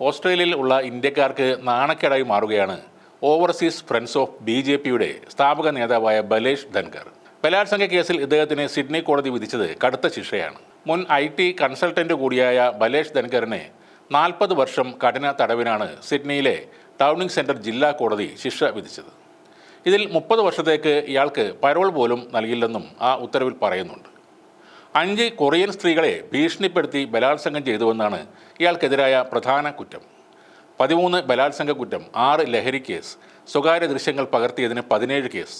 ഓസ്ട്രേലിയയിൽ ഉള്ള ഇന്ത്യക്കാർക്ക് നാണക്കേടായി മാറുകയാണ് ഓവർസീസ് ഫ്രണ്ട്സ് ഓഫ് BJPയുടെ സ്ഥാപക നേതാവായ ബലേഷ് ധൻകർ. ബലാത്സംഗ കേസിൽ ഇദ്ദേഹത്തിന് സിഡ്നി കോടതി വിധിച്ചത് കടുത്ത ശിക്ഷയാണ്. മുൻ IT കൺസൾട്ടന്റ് കൂടിയായ ബലേഷ് ധൻകറിനെ 40 വർഷം കഠിന തടവിനാണ് സിഡ്നിയിലെ ടൗണിംഗ് സെന്റർ ജില്ലാ കോടതി ശിക്ഷ വിധിച്ചത്. ഇതിൽ 30 വർഷത്തേക്ക് ഇയാൾക്ക് പരോൾ പോലും നൽകില്ലെന്നും ആ ഉത്തരവിൽ പറയുന്നുണ്ട്. 5 കൊറിയൻ സ്ത്രീകളെ ഭീഷണിപ്പെടുത്തി ബലാത്സംഗം ചെയ്തുവെന്നാണ് ഇയാൾക്കെതിരായ പ്രധാന കുറ്റം. 13 ബലാത്സംഗ കുറ്റം, 6 ലഹരി കേസ്, സ്വകാര്യ ദൃശ്യങ്ങൾ പകർത്തിയതിന് 17 കേസ്,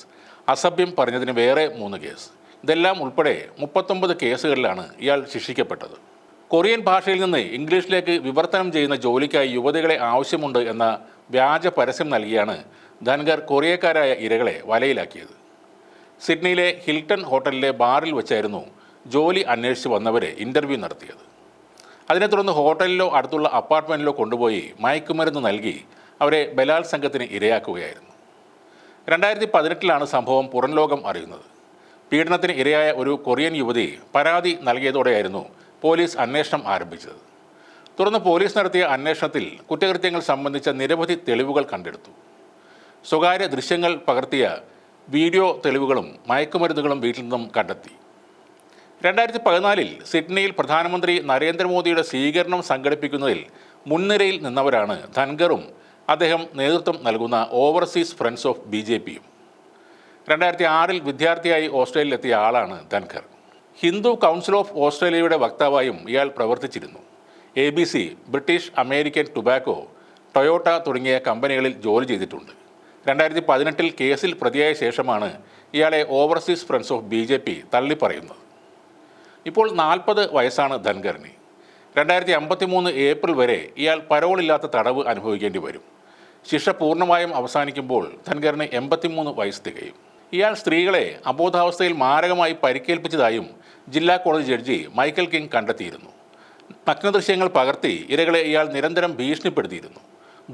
അസഭ്യം പറഞ്ഞതിന് വേറെ 3 കേസ്. ഇതെല്ലാം ഉൾപ്പെടെ 39 കേസുകളിലാണ് ഇയാൾ ശിക്ഷിക്കപ്പെട്ടത്. കൊറിയൻ ഭാഷയിൽ നിന്ന് ഇംഗ്ലീഷിലേക്ക് വിവർത്തനം ചെയ്യുന്ന ജോലിക്കായി യുവതികളെ ആവശ്യമുണ്ട് എന്ന വ്യാജ പരസ്യം നൽകിയാണ് ധൻകർ കൊറിയക്കാരായ ഇരകളെ വലയിലാക്കിയത്. സിഡ്നിയിലെ ഹിൽട്ടൺ ഹോട്ടലിലെ ബാറിൽ വെച്ചായിരുന്നു ജോലി അന്വേഷിച്ച് വന്നവരെ ഇൻ്റർവ്യൂ നടത്തിയത്. അതിനെ തുടർന്ന് ഹോട്ടലിലോ അടുത്തുള്ള അപ്പാർട്ട്മെൻറ്റിലോ കൊണ്ടുപോയി മയക്കുമരുന്ന് നൽകി അവരെ ബലാത്സംഗത്തിന് ഇരയാക്കുകയായിരുന്നു. 2018 സംഭവം പുറം ലോകം അറിയുന്നത്. പീഡനത്തിന് ഇരയായ ഒരു കൊറിയൻ യുവതി പരാതി നൽകിയതോടെയായിരുന്നു പോലീസ് അന്വേഷണം ആരംഭിച്ചത്. തുടർന്ന് പോലീസ് നടത്തിയ അന്വേഷണത്തിൽ കുറ്റകൃത്യങ്ങൾ സംബന്ധിച്ച നിരവധി തെളിവുകൾ കണ്ടെടുത്തു. സ്വകാര്യ ദൃശ്യങ്ങൾ പകർത്തിയ വീഡിയോ തെളിവുകളും മയക്കുമരുന്നുകളും വീട്ടിൽ നിന്നും കണ്ടെത്തി. 2014 സിഡ്നിയിൽ പ്രധാനമന്ത്രി നരേന്ദ്രമോദിയുടെ സ്വീകരണം സംഘടിപ്പിക്കുന്നതിൽ മുൻനിരയിൽ നിന്നവരാണ് ധൻകറും അദ്ദേഹം നേതൃത്വം നൽകുന്ന ഓവർസീസ് ഫ്രണ്ട്സ് ഓഫ് BJPയും. 2006 വിദ്യാർത്ഥിയായി ഓസ്ട്രേലിയയിലെത്തിയ ആളാണ് ധൻകർ. ഹിന്ദു കൗൺസിൽ ഓഫ് ഓസ്ട്രേലിയയുടെ വക്താവായും ഇയാൾ പ്രവർത്തിച്ചിരുന്നു. ABC, British American tobacco, Toyota തുടങ്ങിയ കമ്പനികളിൽ ജോലി ചെയ്തിട്ടുണ്ട്. 2018 കേസിൽ പ്രതിയായ ശേഷമാണ് ഇയാളെ ഓവർസീസ് ഫ്രണ്ട്സ് ഓഫ് BJP തള്ളിപ്പറയുന്നത്. ഇപ്പോൾ 40 വയസ്സാണ് ധൻകറിന്. 2053 ഏപ്രിൽ വരെ ഇയാൾ പരോളില്ലാത്ത തടവ് അനുഭവിക്കേണ്ടി വരും. ശിക്ഷ പൂർണ്ണമായും അവസാനിക്കുമ്പോൾ ധൻകറിന് 83 വയസ്സ് തികയും. ഇയാൾ സ്ത്രീകളെ അബോധാവസ്ഥയിൽ മാരകമായി പരിക്കേൽപ്പിച്ചതായും ജില്ലാ കോടതി ജഡ്ജി മൈക്കൽ കിങ് കണ്ടെത്തിയിരുന്നു. നഗ്നദൃശ്യങ്ങൾ പകർത്തി ഇരകളെ ഇയാൾ നിരന്തരം ഭീഷണിപ്പെടുത്തിയിരുന്നു.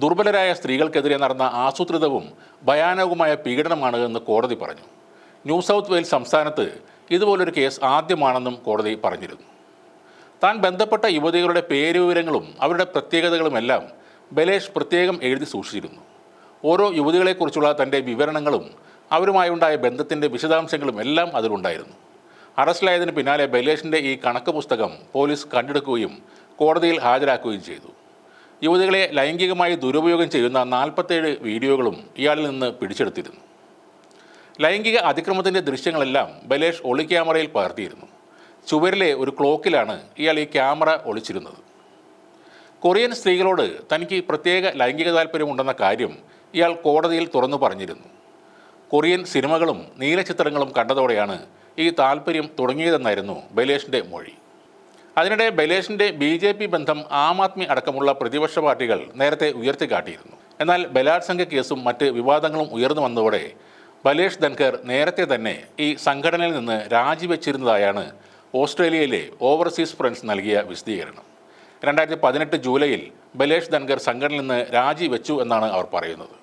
ദുർബലരായ സ്ത്രീകൾക്കെതിരെ നടന്ന ആസൂത്രിതവും ഭയാനകവുമായ പീഡനമാണ് എന്ന് കോടതി പറഞ്ഞു. ന്യൂ സൗത്ത് വെയിൽസ് സംസ്ഥാനത്ത് ഇതുപോലൊരു കേസ് ആദ്യമാണെന്നും കോടതി പറഞ്ഞിരുന്നു. താൻ ബന്ധപ്പെട്ട യുവതികളുടെ പേരുവിവരങ്ങളും അവരുടെ പ്രത്യേകതകളുമെല്ലാം ബലേഷ് പ്രത്യേകം എഴുതി സൂക്ഷിച്ചിരുന്നു. ഓരോ യുവതികളെക്കുറിച്ചുള്ള തൻ്റെ വിവരണങ്ങളും അവരുമായുണ്ടായ ബന്ധത്തിൻ്റെ വിശദാംശങ്ങളും എല്ലാം അതിലുണ്ടായിരുന്നു. അറസ്റ്റിലായതിന് പിന്നാലെ ബലേഷിൻ്റെ ഈ കണക്ക് പുസ്തകം പോലീസ് കണ്ടെടുക്കുകയും കോടതിയിൽ ഹാജരാക്കുകയും ചെയ്തു. യുവതികളെ ലൈംഗികമായി ദുരുപയോഗം ചെയ്യുന്ന 47 വീഡിയോകളും ഇയാളിൽ നിന്ന് പിടിച്ചെടുത്തിരുന്നു. ലൈംഗിക അതിക്രമത്തിൻ്റെ ദൃശ്യങ്ങളെല്ലാം ബലേഷ് ഒളിക്യാമറയിൽ പകർത്തിയിരുന്നു. ചുവരിലെ ഒരു ക്ലോക്കിലാണ് ഇയാൾ ഈ ക്യാമറ ഒളിച്ചിരുന്നത്. കൊറിയൻ സ്ത്രീകളോട് തനിക്ക് പ്രത്യേക ലൈംഗിക താല്പര്യമുണ്ടെന്ന കാര്യം ഇയാൾ കോടതിയിൽ തുറന്നു പറഞ്ഞിരുന്നു. കൊറിയൻ സിനിമകളും നീലച്ചിത്രങ്ങളും കണ്ടതോടെയാണ് ഈ താല്പര്യം തുടങ്ങിയതെന്നായിരുന്നു ബലേഷിൻ്റെ മൊഴി. അതിനിടെ ബലേഷിൻ്റെ BJP ബന്ധം ആം ആദ്മി അടക്കമുള്ള പ്രതിപക്ഷ പാർട്ടികൾ നേരത്തെ ഉയർത്തിക്കാട്ടിയിരുന്നു. എന്നാൽ ബലാത്സംഗ കേസും മറ്റ് വിവാദങ്ങളും ഉയർന്നു വന്നതോടെ ബലേഷ് ധൻകർ നേരത്തെ തന്നെ ഈ സംഘടനയിൽ നിന്ന് രാജിവെച്ചിരുന്നതായാണ് ഓസ്ട്രേലിയയിലെ ഓവർസീസ് ഫ്രണ്ട്സ് നൽകിയ വിശദീകരണം. 2018 ജൂലൈയിൽ ബലേഷ് ധൻകർ സംഘടനയിൽ നിന്ന് രാജിവെച്ചു എന്നാണ് അവർ പറയുന്നത്.